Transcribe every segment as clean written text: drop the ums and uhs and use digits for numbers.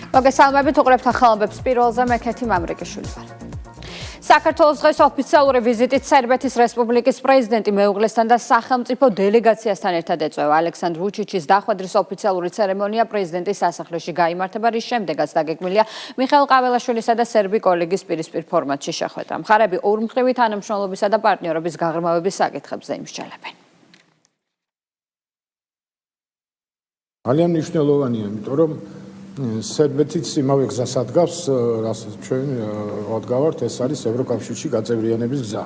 მოგესალმებით უყურებთ ახალობებს პირველზე მე კეთი მამრიკიშვილი ვარ. საქართველოს დღეს ოფიციალური ვიზიტით სერბეთის რესპუბლიკის პრეზიდენტი მეუღლესთან და სახელმწიფო დელეგაციასთან ერთად ეწვევა. ალექსანდრ ვუჩიჩის დახვედრის ოფიციალური ცერემონია პრეზიდენტის სასახლეში გაიმართება, რის შემდეგაც დაგეგმილია მიხეილ ყაველაშვილისა და სერბი კოლეგის პირისპირ ფორმატში შეხვედრა. მხარეები ორმხრივი თანამშრომლობისა და პარტნიორობის გაღრმავების საკითხებზე იმსჯელებენ. ძალიან მნიშვნელოვანია, იმიტომ რომ სერბეთიც იმავე გზას ადგავს, რასაც ჩვენ ვადგავართ, ეს არის ევროკავშირში გაწევრიანების გზა.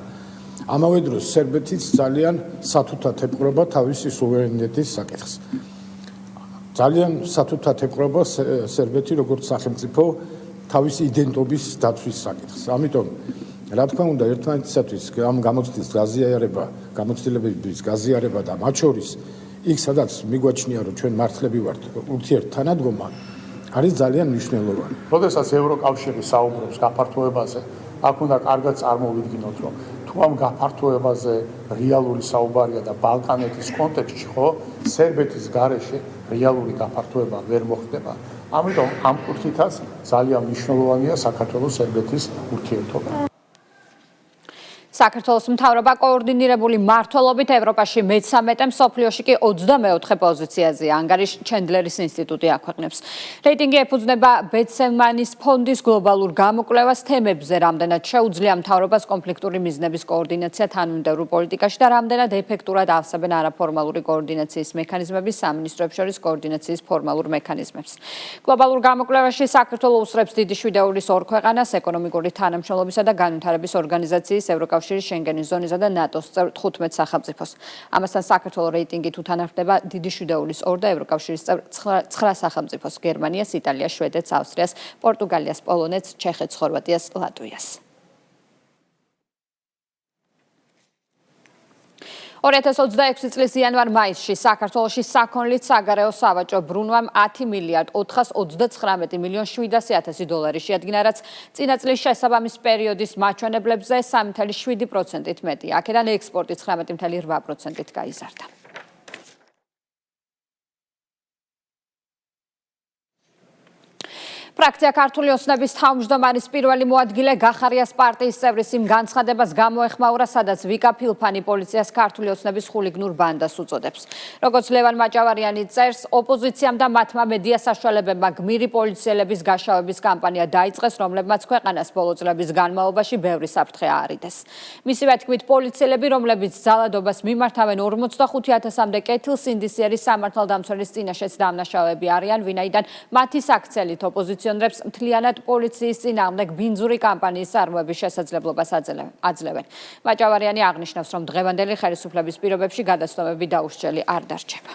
ამავე დროს სერბეთიც ძალიან სათუთად ებყრობა თავისი სუვერენიტეტის საკითხს. ძალიან სათუთად ებყრობა სერბეთი როგორც სახელმწიფო თავისი იდენტობის დაცვის საკითხს. ამიტომ რა თქმა უნდა ერთმანეთისათვის ამ გამოცდილებების გაზიარება და მათ შორის იქ სადაც მიგვაჩნია რომ ჩვენ მართლები ვართ ურთიერთთანადგომა არის ძალიან მნიშვნელოვანი. როდესაც ევროკავშირი საუბრობს გაფართოებაზე, აქ უნდა კარგად წარმოვიდგინოთ, რომ თუ ამ გაფართოებაზე რეალური საუბარია და ბალკანეთის კონტექსტში, ხო, სერბეთის გარეშე რეალური გაფართოება ვერ მოხდება. ამიტომ ამ კუთხითაც ძალიან მნიშვნელოვანია საქართველოს-სერბეთის ურთიერთობა. საქართველოს მთავრობა კოორდინირებული მმართველობით ევროპაში მე-13, მსოფლიოში კი 24 პოზიციაზეა. ანგარიშს ჩენდლერის ინსტიტუტი აქვეყნებს. რეიტინგი ეფუძნება ბეცემანის ფონდის გლობალურ გამოკვლევას თემებზე, რამდენად შეუძლია მთავრობას კონფლიქტური მიზნების კოორდინაცია თანმიმდევრულ პოლიტიკაში და რამდენად ეფექტურად ავსებენ არაფორმალური კოორდინაციის მექანიზმების სამინისტროებს შორის კოორდინაციის ფორმალურ მექანიზმებს. გლობალურ გამოკვლევაში საქართველო უსწრებს დიდი შვიდეულის ორ ქვეყანას ეკონომიკური თანამშრომლობისა და განვითარების ორგანიზაციის ევროკავშირის შენგენის ზონისა და ნატოს წევრ 15 სახელმწიფოს. ამასთან საქართველოს რეიტინგით უთანხმდება დიდი შვიდეულის 2 და ევროკავშირის წევრ 9 სახელმწიფოს: გერმანიას, იტალიას, შვედეთს, ავსტრიას, პორტუგალიას, პოლონეთს, ჩეხეთს, ხორვატიას, ლატვიას. 2026 წლის იანვარ-მაისში საქართველოში საქონლით საგარეო სავაჭრო ბრუნვამ 10 მილიარდ 429 მილიონ 700 დოლარი შეადგინა, რაც წინა წლის შესაბამის პერიოდის მაჩვენებლებზე 3.7%-ით მეტია. აქედან ექსპორტი 19.8%-ით გაიზარდა. ფრაქცია ქართული ოცნების თავმჯდომარის პირველი მოადგილე გახარიას პარტიის წევრის იმ განცხადებას გამოეხმაურა, სადაც ვიკა ფილფანი პოლიციას ქართული ოცნების ხულიგნურ ბანდას უწოდებს. როგორც ლევან მაჭავარიანი წერს, ოპოზიციამ და მათმა მედია საშუალებებმა გმირი პოლიციელების გაშავების კამპანია დაიწყეს, რომლებმაც ქვეყანას ბოლო წლების განმავლობაში ბევრი საფრთხე აარიდეს. მისივე თქმით, პოლიციელები, რომლებიც ძალადობას მიმართავენ 45,000-მდე კეთილსინდისიერის სამართალდამცველის წინაშეც დამნაშავეები არიან, ვინაიდან მათი საქციელით ოპოზიციონერებს მთლიანად პოლიციის წინააღმდეგ ბინძური კამპანიის წარმოების შესაძლებლობას აძლევენ. მაჭავარიანი აღნიშნავს, რომ დღევანდელი ხელისუფლების პირობებში გადაცდომები დაუსჯელი არ დარჩება.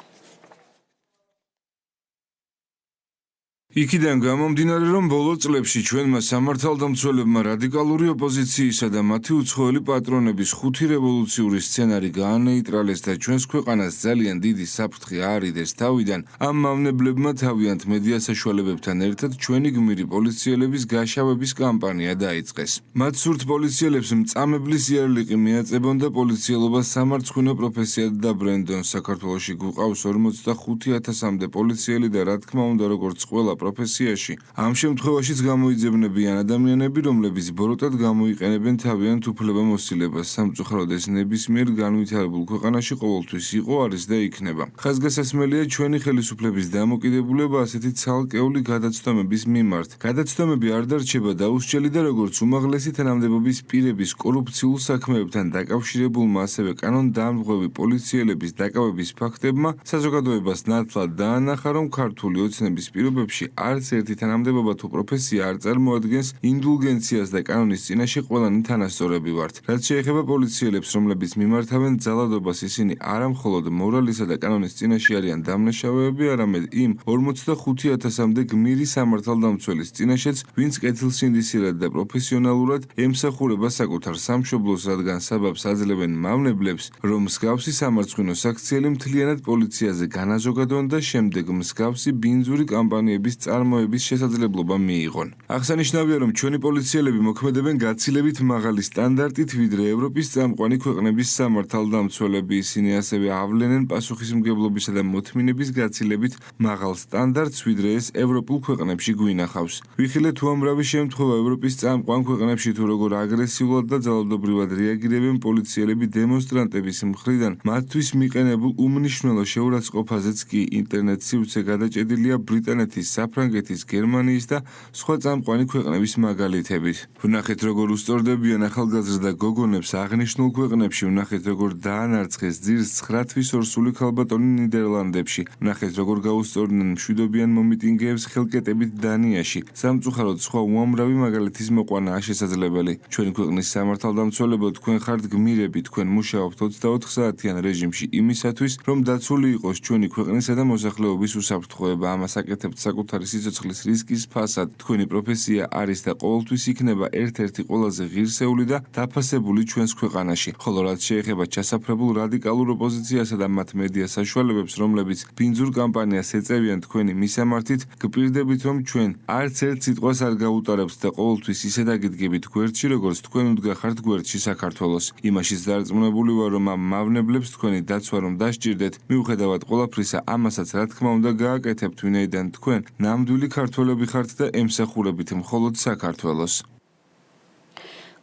იქიდან გამომდინარე, რომ ბოლო წლებში ჩვენმა სამართალდამცველებმა რადიკალური ოპოზიციისა და მათი უცხოელი პატრონების ხუთი რევოლუციური სცენარი გაანეიტრალეს და ჩვენს ქვეყანას ძალიან დიდი საფრთხე აარიდეს თავიდან, ამ მავნებლებმა თავიანთ მედია საშუალებებთან ერთად ჩვენი გმირი პოლიციელების გაშავების კამპანია დაიწყეს. მათ სურთ პოლიციელებს მწამებლის იარლიყი მიაწებონ და პოლიციელობა სამარცხვინო პროფესიად დაბრენდონ. საქართველოში გვყავს 45,000-მდე პოლიციელი და რა თქმა უნდა, როგორც ყველა პროფესიაში, ამ შემთხვევაშიც გამოიძებნებიან ადამიანები, რომლებიც ბოროტად გამოიყენებენ თავიანთ უფლებამოსილებას. სამწუხაროდ ეს ნებისმიერ განვითარებულ ქვეყანაში ყოველთვის იყო, არის და იქნება. ხაზგასასმელია ჩვენი ხელისუფლების დამოკიდებულება ასეთი ცალკეული გადაცდომების მიმართ. გადაცდომები არ დარჩება დაუსჯელი და როგორც უმაღლესი თანამდებობის პირების კორუფციულ საქმეებთან დაკავშირებულმა, ასევე კანონდამღვევი პოლიციელების დაკავების ფაქტებმა საზოგადოებას ნათლად დაანახა, რომ ქართული ოცნების პირობებში არც ერთი თანამდებობა თუ პროფესია არ წარმოადგენს ინდულგენციას და კანონის წინაშე ყველანი თანასწორები ვართ. რაც შეეხება პოლიციელებს, რომლებიც მიმართავენ ძალადობას, ისინი არა მხოლოდ მორალისა და კანონის წინაშე არიან დამნაშავეები, არამედ იმ 45,000-მდე გმირი სამართალდამცველის წინაშეც, ვინც კეთილსინდისიერად და პროფესიონალურად ემსახურება საკუთარ სამშობლოს, რადგან საბაბს აძლევენ მავნებლებს, რომ მსგავსი სამარცხვინო საქციელი მთლიანად პოლიციაზე განაზოგადონ და შემდეგ მსგავსი ბინძური კამპანიების წარმოების შესაძლებლობა მიიღონ. აღსანიშნავია, რომ ჩვენი პოლიციელები მოქმედებენ გაცილებით მაღალი სტანდარტით, ვიდრე ევროპის წამყვანი ქვეყნების სამართალდამცველები. ისინი ასევე ავლენენ პასუხისმგებლობისა და მოთმინების გაცილებით მაღალ სტანდარტს, ვიდრე ეს ევროპულ ქვეყნებში გვინახავს. ვიხილეთ უამრავი შემთხვევა ევროპის წამყვან ქვეყნებში თუ როგორ აგრესიულად და ძალადობრივად რეაგირებენ პოლიციელები დემონსტრანტების მხრიდან, მათთვის მიყენებულ უმნიშვნელო შეურაცხყოფაზეც კი ინტერნეტ სივრცე გადაჭედილია ბრიტანეთის, საფრანგეთის, გერმანიის და სხვა წამყვანი ქვეყნების მაგალითებით. ვნახეთ, როგორ უსწორდებიან ახალგაზრდა გოგონებს აღნიშნულ ქვეყნებში, ვნახეთ, როგორ დაანარცხეს ძირს 9 თვის ორსული ქალბატონი ნიდერლანდებში, ვნახეთ, როგორ გაუსწორდნენ მშვიდობიან მომიტინგეებს ხელკეტებით დანიაში. სამწუხაროდ სხვა უამრავი მაგალითის მოყვანაა შესაძლებელი. ჩვენი ქვეყნის სამართალდამცველებო, თქვენ ხართ გმირები, თქვენ მუშაობთ 24 საათიან რეჟიმში იმისათვის, რომ დაცული იყოს ჩვენი ქვეყნისა და მოსახლეობის უსაფრთხოება. ამას აკეთებთ საკუთარი სიცოცხლის რისკის ფასად. თქვენი პროფესია არის და ყოველთვის იქნება ერთ-ერთი ყველაზე ღირსეული და დაფასებული ჩვენს ქვეყანაში. ხოლო რაც შეეხება ჩასაფრებულ რადიკალურ ოპოზიციასა და მათ მედია საშუალებებს, რომლებიც ბინძურ კამპანიას ეწევიან თქვენი მისამართით, გპირდებით, რომ ჩვენ არც ერთ სიტყვას არ გაუტარებთ და ყოველთვის ისე დაგიდგებით გვერდში, როგორც თქვენ უდგახართ გვერდში საქართველოს. იმაშიც დარწმუნებული ვარ, რომ ამ მავნებლებს თქვენი დაცვა რომ დასჭირდეთ, მიუხედავად ყველაფრისა, ამასაც რა თქმა უნდა გააკეთებთ, ვინაიდან თქვენ ნამდვილი ქართველები ხართ და ემსახურებით მხოლოდ საქართველოს.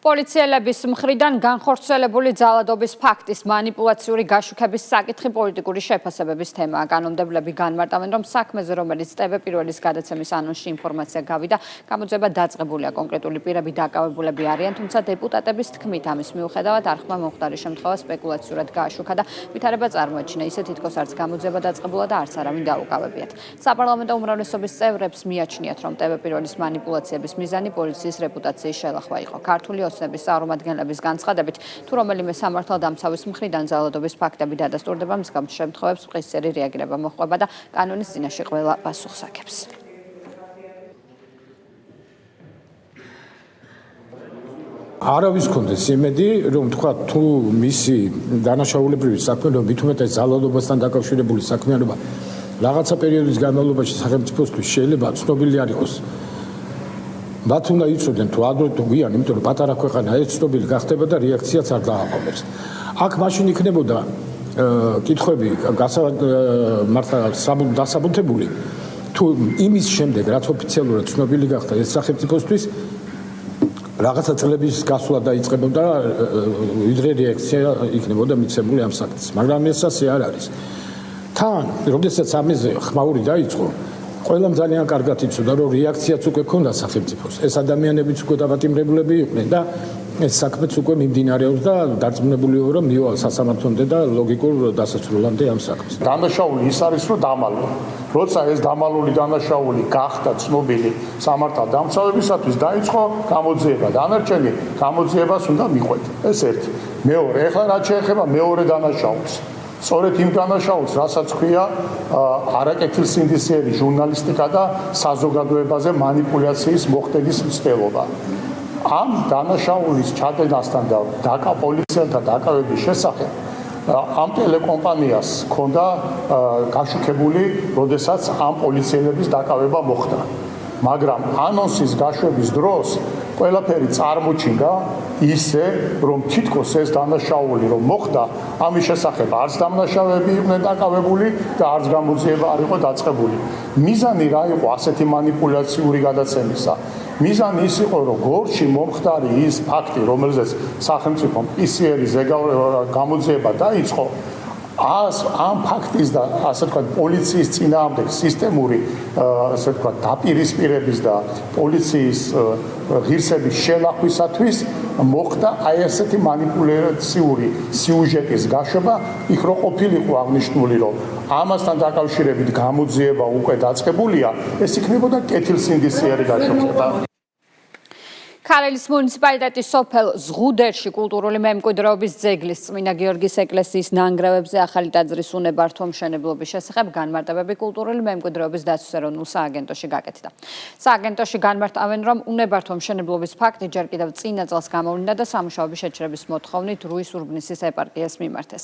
პოლიციელების მხრიდან განხორციელებული ძალადობის ფაქტის მანიპულაციური გაშუქების საკითხი პოლიტიკური შეფასებების თემაა. კანონმდებლები განმარტავენ, რომ საქმეზე, რომელიც TV პირველის გადაცემის ანონსში ინფორმაცია გავიდა, გამოძიება დაწყებულია. კონკრეტული პირები დაკავებულები არიან, თუმცა დეპუტატების თქმით ამის მიუხედავად არხმა მომხდარი შემთხვევა სპეკულაციურად გააშუქა და ვითარება წარმოაჩინა. ისე თითქოს არც გამოძიება დაწყებულა და არც არავინ დაუკავებიათ. საპარლამენტო უმრავლესობის წევრებს მიაჩნიათ, რომ TV პირველის მანიპულაციების მიზანი პოლიციის რეპუტაციის შელახვა იყო. ქართული ოცნების წარმომადგენლების განცხადებით, თუ რომელიმე სამართალდამცავის მხრიდან ძალადობის ფაქტები დადასტურდება, მსგავს შემთხვევებს მყისწერი რეაგირება მოჰყვება და კანონის წინაშე ყველა პასუხს აქებს. არავის კონდეს იმედი, რომ თქვა თუ მისი დანაშაულებრივი საქმიანობა, მით უმეტეს ძალადობასთან დაკავშირებული საქმიანობა რაღაცა პერიოდის განმავლობაში სახელმწიფოსთვის შეიძლება ცნობილი არ იყოს. მათ უნდა იცოდნენ თუ ადრე თუ გვიან, იმიტომ რომ პატარა ქვეყანა ეს ცნობილი გახდება და რეაქციაც არ დააყენებს. აქ მაშინ იქნებოდა კითხვები მართლა დასაბუთებული თუ იმის შემდეგ რაც ოფიციალურად ცნობილი გახდა ეს სახელმწიფოსთვის რაღაცა წლების გასვლა დაიწყებოდა ვიდრე რეაქცია იქნებოდა მიცემული ამ საკითხს, მაგრამ ეს ასე არ არის. თან, როდესაც ამაზე ხმაური დაიწყო, ყველამ ძალიან კარგად იცოდა, რომ რეაქციაც უკვე ქონდა სახელმწიფოს. ეს ადამიანებიც უკვე დაპატიმრებულები იყვნენ და ეს საქმეც უკვე მიმდინარეობს და დარწმუნებული ვარ, რომ მივა სასამართლომდე და ლოგიკურ დასასრულამდე ამ საქმეს. დანაშაული ის არის, რომ დამალვა. როცა ეს დამალული დანაშაული გახდა ცნობილი სამართალდამცავებისათვის, დაიწყო გამოძიება. დანარჩენი გამოძიებას უნდა მიყვეთ. ეს ერთი. მეორე, ეხლა რაც შეეხება მეორე დანაშაულს. სწორედ იმ დანაშაულს, რასაც ქვია არაკეთილსინდისიერი ჟურნალისტიკა და საზოგადოებაზე მანიპულაციის მოხდენის მცდელობა. ამ დანაშაულის ჩადენასთან და პოლიციელთა დაკავების შესახებ ამ ტელეკომპანიას ჰქონდა გაშუქებული, როდესაც ამ პოლიციელების დაკავება მოხდა. მაგრამ ანონსის გაშვების დროს ყველაფერი წარმოჩინდა ისე, რომ თითქოს ეს დანაშაული რომ მოხდა, ამის შესახებ არც დამნაშავეები იყვნენ დაკავებული და არც გამოძიება არ იყო დაწყებული. მიზანი რა იყო ასეთი მანიპულაციური გადაცემისა? მიზანი ის იყო, რომ გორში მომხდარი ის ფაქტი, რომელზეც სახელმწიფომ პისიერი გამოძიება დაიწყო, ამ ფაქტის და ასე ვთქვათ პოლიციის წინააღმდეგ სისტემური ასე ვთქვათ დაპირისპირების და პოლიციის ღირსების შელახვისათვის მოხდა აი ასეთი მანიპულაციური სიუჟეტის გაშვება, იქ რო ყოფილიყო აღნიშნული, რომ ამასთან დაკავშირებით გამოძიება უკვე დაწყებულია, ეს იქნებოდა კეთილსინდისიერი გაშუქება. ქარელის მუნიციპალიტეტის სოფელ ზღუდერში კულტურული მემკვიდრეობის ძეგლის წმინდა გიორგის ეკლესიის ნანგრევებზე ახალი ტაძრის უნებართვა მშენებლობის შესახებ განმარტებები კულტურული მემკვიდრეობის დაცვის ეროვნულ სააგენტოში გაკეთდა. სააგენტოში განმარტავენ, რომ უნებართვა მშენებლობის ფაქტი ჯერ კიდევ წინა წელს გამოვლინდა და სამუშაოების შეჩერების მოთხოვნით რუის ურბნისის ეპარქიას მიმართეს.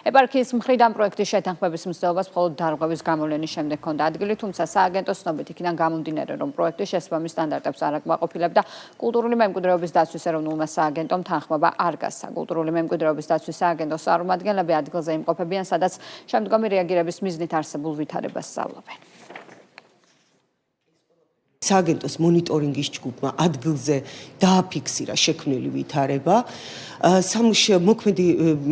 ეპარქიის მხრიდან პროექტის შეთანხმების მცდელობას მხოლოდ დარღვევის გამოვლენის შემდეგ ჰქონდა ადგილი, თუმცა სააგენტოს ცნობით იქიდან გამომდინარე, რომ პროექტი შესაბამის სტანდარტებს არ აკმაყოფილებდა კულტურული მემკვიდრეობის დაცვის ეროვნულმა სააგენტომ თანხმობა არ გასცა. კულტურული მემკვიდრეობის დაცვის სააგენტოს წარმომადგენლები ადგილზე იმყოფებიან, სადაც შემდგომი რეაგირების მიზნით არსებულ ვითარებას სწავლობენ. სააგენტოს მონიტორინგის ჯგუფმა ადგილზე დააფიქსირა შექმნილი ვითარება.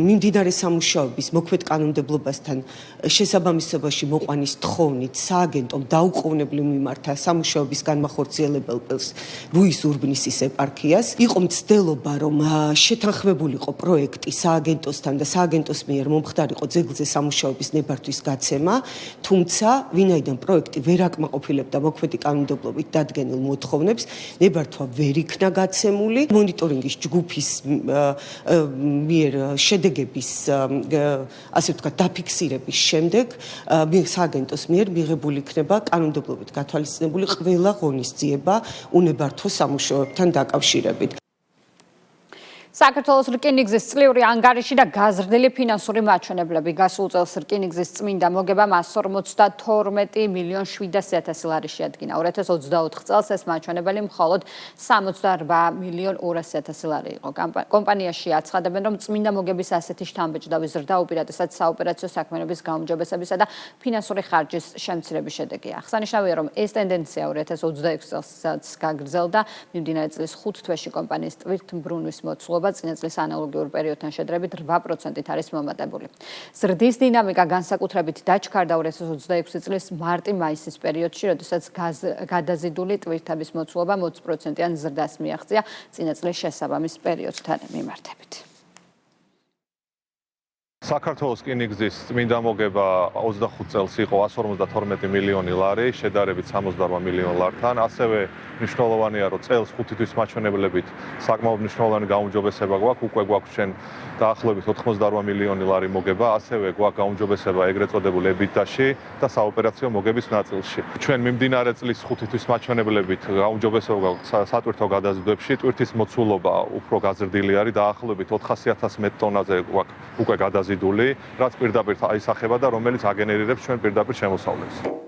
მიმდინარე სამუშაოების მოქმედ კანონმდებლობასთან შესაბამისობაში მოყვანის თხოვნით სააგენტომ დაუყოვნებლივ მიმართა სამუშაოების განმახორციელებელს რუის ურბნისის ეპარქიას. იყო მცდელობა, რომ შეთანხმებულიყო პროექტი სააგენტოსთან და სააგენტოს მიერ მომხდარიყო ძეგლზე სამუშაოების ნებართვის გაცემა, თუმცა ვინაიდან პროექტი ვერ აკმაყოფილებდა მოქმედი კანონმდებლობით დადგენილ მოთხოვნებს, ნებართვა ვერ იქნა გაცემული. მონიტორინგის ჯგუფის მიერ შედეგების ასე ვთქვათ დაფიქსირების შემდეგ სააგენტოს მიერ მიღებული იქნება კანონმდებლობით გათვალისწინებული ყველა ღონისძიება უნებართვო სამუშაოებთან დაკავშირებით. საქართველოს რკინიგზის წლიური ანგარიში და გაზრდილი ფინანსური მაჩვენებლები. გასულ წელს რკინიგზის წმინდა მოგებამ 152,700,000 ლარი შეადგინა. 2024 წელს ეს მაჩვენებელი მხოლოდ 68,200,000 ლარი იყო. კომპანიაში აცხადებენ, რომ წმინდა მოგების ასეთი შთამბეჭდავი ზრდა უპირატესად საოპერაციო საქმიანობის გაუმჯობესებისა და ფინანსური ხარჯის შემცირების შედეგია. აღსანიშნავია, რომ ეს ტენდენცია 2026 წელსაც გაგრძელდა. მიმდინარე წლის 5 თვეში კომპანიის ტვირთმბრუნვის მოცულობა წინა წლის ანალოგიურ პერიოდთან შედარებით 8%-ით არის მომატებული. ზრდის დინამიკა განსაკუთრებით დაჩქარდა 2026 წლის მარტი-მაისის პერიოდში, როდესაც გადაზიდული ტვირთების მოცულობა 20%-იან ზრდას მიაღწია წინა წლის შესაბამის პერიოდთან მიმართებით. საქართველოს რკინიგზის წმინდა მოგება 25 წელს იყო 152 მილიონი ლარი, შედარებით 68 მილიონ ლართან. ასევე მნიშვნელოვანია, რომ წელს 5 თვის მაჩვენებლებით საკმაოდ მნიშვნელოვანი გაუმჯობესება გვაქვს, უკვე გვაქვს ჩვენ დაახლოებით 88 მილიონი ლარი მოგება, ასევე გვაქვს გაუმჯობესება ეგრეთ წოდებულ EBITDA-ში და საოპერაციო მოგების ნაწილში. ჩვენ მიმდინარე წლის 5 თვის მაჩვენებლებით გაუმჯობესება გვაქვს სატვირთო გადაზიდვებში, ტვირთის მოცულობა უფრო გაზრდილი არის, დაახლოებით 400,000 მეტ ტონაზე გვაქვს უკვე გადაზიდული, რაც პირდაპირ აისახება და რომელიც აგენერირებს ჩვენ პირდაპირ შემოსავლებს.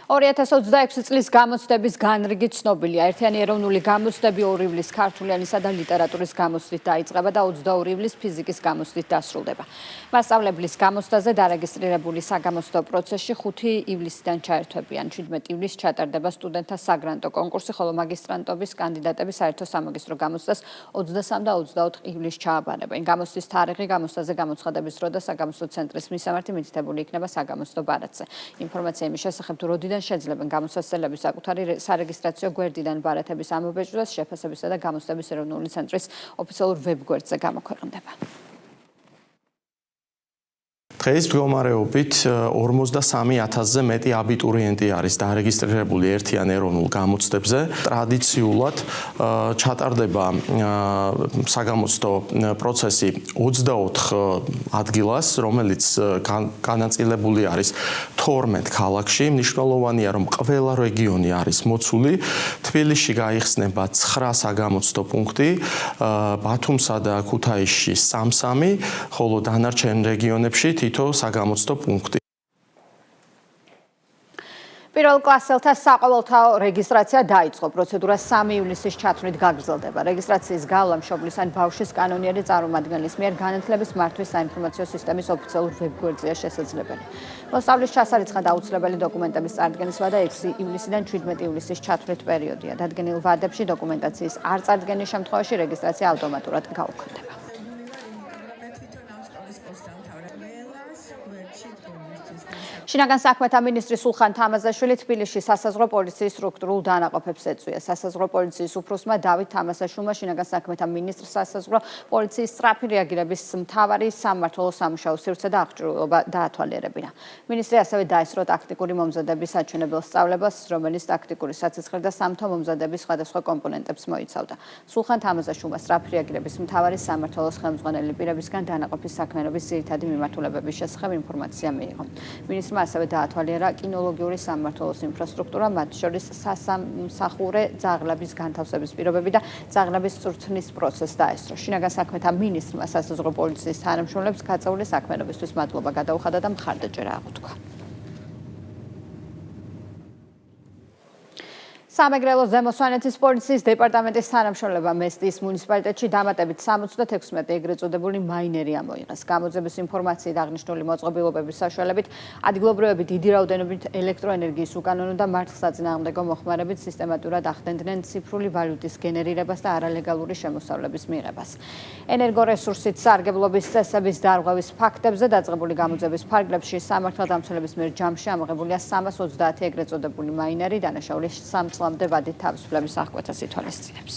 2026 წლის გამოცდების განრიგი ცნობილია. ერთიანი ეროვნული გამოცდები 2 ივლისს ქართულიანისა და ლიტერატურის გამოცდით დაიწყება და 22 ივლისს ფიზიკის გამოცდით დასრულდება. მასწავლებლის გამოცდაზე დარეგისტრირებული საგამოცდო პროცესში 5 ივლისიდან ჩაერთვებიან. 17 ივლისს ჩატარდება სტუდენტთა საგრანტო კონკურსი, ხოლო მაგისტრანტობის კანდიდატები საერთო სამაგისტრო გამოცდას 23 და 24 ივლისს ჩააბარებენ. გამოცდის თარიღი, გამოცდაზე გამოცხადების დრო და საგამოცდო ცენტრის მისამართი მითითებული იქნება საგამოცდო ბარათზე. ინფორმაცია იმის შესახებ, თუ როდიდან შეძლებენ გამოცდასწრების საკუთარი სარეგისტრაციო გვერდიდან ბარათების ამობეჭდვას შეფასებისა და გამოცდების ეროვნული ცენტრის ოფიციალურ ვებგვერდზე გამოქვეყნდება. დღეს მდგომარეობით 43,000-ზე მეტი აბიტურიენტი არის დარეგისტრირებული ერთიან ეროვნულ გამოცდებზე. ტრადიციულად ჩატარდება საგამოცდო პროცესი 24 ადგილას, რომელიც განაწილებული არის 12 ქალაქში. მნიშვნელოვანია, რომ ყველა რეგიონი არის მოცული. თბილისში გაიხსნება 9 საგამოცდო პუნქტი, ბათუმსა და ქუთაისში 3, ხოლო დანარჩენ რეგიონებში თითო საგამოცდო პუნქტი. პირველ კლასელთა საყოველთაო რეგისტრაცია დაიწყო. პროცედურა 3 ივლისის ჩათვლით გაგრძელდება. რეგისტრაციის გავლა მშობლის ან ბავშვის კანონიერი წარმომადგენლის მიერ განათლების მართვის საინფორმაციო სისტემის ოფიციალურ ვებგვერდზეა შესაძლებელი. მოსწავლის ჩასარიცხად აუცილებელი დოკუმენტების წარდგენის ვადა 6 ივლისიდან 17 ივლისის ჩათვლით პერიოდია. დადგენილ ვადებში დოკუმენტაციის არ წარდგენის შემთხვევაში რეგისტრაცია ავტომატურად გაუქმდება. შინაგან საქმეთა მინისტრი სულხან თამაზაშვილი თბილისში სასაზღვრო პოლიციის სტრუქტურულ დანაყოფებს ეწვია. სასაზღვრო პოლიციის უფროსმა დავით თამაზაშვილმა შინაგან საქმეთა მინისტრს სასაზღვრო პოლიციის სწრაფი რეაგირების მთავარი სამმართველო სამუშაო სივრცე და აღჭურვილობა დაათვალიერებინა. მინისტრი ასევე დაესწრო ტაქტიკური მომზადების საჩვენებელ სწავლებას, რომელიც ტაქტიკური საცეცხლი და სამთო მომზადების სხვადასხვა კომპონენტებს მოიცავდა. სულხან თამაზაშვილმა სწრაფი რეაგირების მთავარი სამმართველოს ხელმძღვანელი პირებისგან დანაყოფის საქმიანობის ძირითადი მიმართულებების შესახებ ინფორმაცია მიიღო. მინისტრმა ასევე დაათვალიერა კინოლოგიური სამმართველოს ინფრასტრუქტურა, მათ შორის სასამსახურე ძაღლების განთავსების პირობები და ძაღლების წვრთნის პროცესს დაესწრო. შინაგან საქმეთა მინისტრმა სასაზღვრო პოლიციის თანამშრომლებს გაწეული საქმიანობისთვის მადლობა გადაუხადა და მხარდაჭერა აღუთქვა. სამეგრელო ზემო სვანეთის პოლიციის დეპარტამენტის თანამშრომლებმა მესტიის მუნიციპალიტეტში დამატებით 76 ეგრეთ წოდებული მაინერი ამოიღეს. გამოძების ინფორმაციით აღნიშნული მოწყობილობების საშუალებით ადგილობრივები დიდი რაოდენობით ელექტროენერგიის უკანონო და მართლსაწინააღმდეგო მოხმარებით სისტემატურად ახდენდნენ ციფრული ვალუტის გენერირებას და არალეგალური შემოსავლების მიღებას. ენერგორესურსით სარგებლობის წესების დარღვევის ფაქტებზე დაწყებული გამოძების ფარგლებში სამართალდამცველების მიერ ჯამში ამოღებულია 330 ეგრეთ წოდებული მაინერი, დანაშაული 3 წლამდე ვადით თავისუფლების აღკვეთას ითვალისწინებს.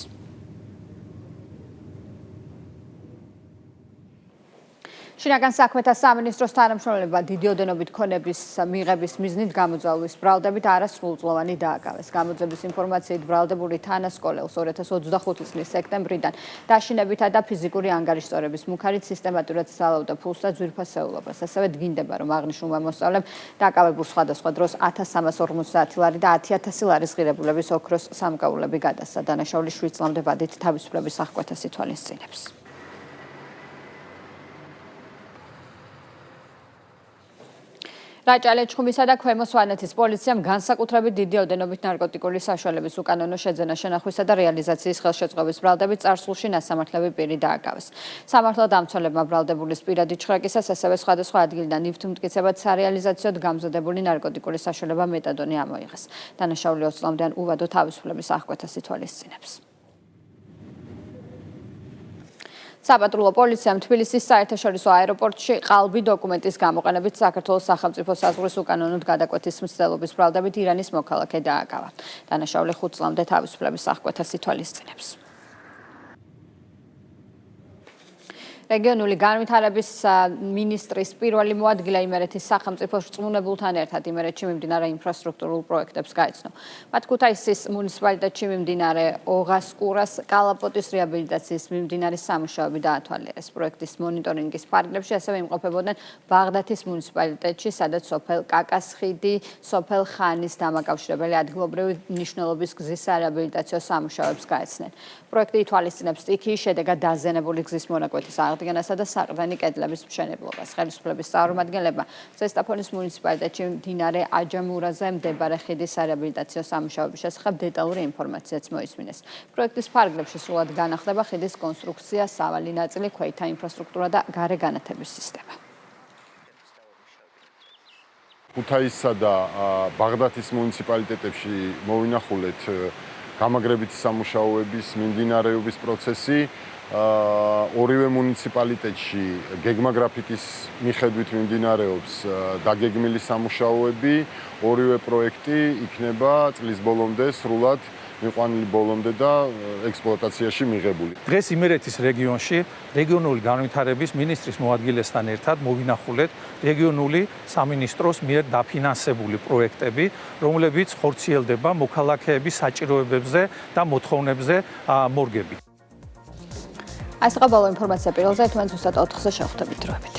შინაგან საქმეთა სამინისტროს თანამშრომლებმა დიდი ოდენობით ქონების მიღების მიზნით გამოძალვის ბრალდებით არასრულწლოვანი დააკავეს. გამოძების ინფორმაციით ბრალდებული თანასკოლელს 2025 წლის სექტემბრიდან დაშინებითა და ფიზიკური ანგარიშწორების მუქარით სისტემატურად სალავდა ფულს და ძვირფასეულობას. ასევე დგინდება, რომ აღნიშნულმა მოსწავლემ დაკავებულ სხვადასხვა დროს 1350 ლარი და 10000 ლარის ღირებულების ოქროს სამკაულები გადასცა. დანაშაული 7 წლამდე ვადით თავისუფლების აღკვეთას ითვალისწინებს. რაჭა-ლეჩხუმისა და ქვემო სვანეთის პოლიციამ განსაკუთრებით დიდი ოდენობით ნარკოტიკული საშუალების უკანონო შეძენა შენახვისა და რეალიზაციის ხელშეწყობის ბრალდებით წარსულში ნასამართლები პირი დააკავეს. სამართალდამცველებმა ბრალდებულის პირადი ჩხრეკისას ასევე სხვადასხვა ადგილიდან ნივთმტკიცებად სარეალიზაციოდ გამზადებული ნარკოტიკული საშუალება მეტადონი ამოიღეს. დანაშაული 20 წლამდე უვადო თავისუფლების აღკვეთას ითვალისწინებს. საპატრულო პოლიციამ თბილისის საერთაშორისო აეროპორტში ყალბი დოკუმენტის გამოყენებით საქართველოს სახელმწიფო საზღვრის უკანონოდ გადაკვეთის მცდელობის ბრალდებით ირანის მოქალაქე დააკავა. დანაშაული 5 წლამდე თავისუფლების აღკვეთას ითვალისწინებს. რეგიონული განვითარების მინისტრის პირველი მოადგილე იმერეთის სახელმწიფო რწმუნებულთან ერთად იმერეთში მიმდინარე ინფრასტრუქტურულ პროექტებს გაეცნო. მათ ქუთაისის მუნიციპალიტეტში მიმდინარე ოღასკურას კალაპოტის რეაბილიტაციის მიმდინარე სამუშაოები დაათვალიერეს. პროექტის მონიტორინგის ფარგლებში ასევე იმყოფებოდნენ ბაღდათის მუნიციპალიტეტში, სადაც სოფელ კაკას ხიდი, სოფელ ხანის დამაკავშირებელი ადგილობრივი მნიშვნელობის გზის რეაბილიტაციო სამუშაოებს გაეცნენ. პროექტი ითვალისწინებს სტიქიის შედეგად დაზიანებული გზის მონაკვეთის აღდგენასა და საყრდენი კედლების მშენებლობას. ხელისუფლების წარმომადგენლებმა ზესტაფონის მუნიციპალიტეტში მდინარე აჯამურაზე მდებარე ხიდის რეაბილიტაციო სამუშაოების შესახებ დეტალური ინფორმაციაც მოისმინეს. პროექტის ფარგლებში სრულად განახდება ხიდის კონსტრუქცია, სავალი ნაწილი, ქვეითთა ინფრასტრუქტურა და გარე განათების სისტემა. ქუთაისსა და ბაღდათის მუნიციპალიტეტებში მოვინახულეთ გამაგრებითი სამუშაოების მიმდინარეობის პროცესი. ორივე მუნიციპალიტეტში გეგმაგრაფიკის მიხედვით მიმდინარეობს დაგეგმილი სამუშაოები. ორივე პროექტი იქნება წლის ბოლომდე სრულად მიყვანილი ბოლომდე და ექსპლუატაციაში მიღებული. დღეს იმერეთის რეგიონში რეგიონული განვითარების მინისტრის მოადგილესთან ერთად მოვინახულეთ რეგიონული სამინისტროს მიერ დაფინანსებული პროექტები, რომლებიც ხორციელდება მოქალაქეების საჭიროებებზე და მოთხოვნებზე მორგებით. Այս qabalo ինֆորմացիա პირველ զայթ ունեն զուստատ 4-ը շախտը բիտրովիտ։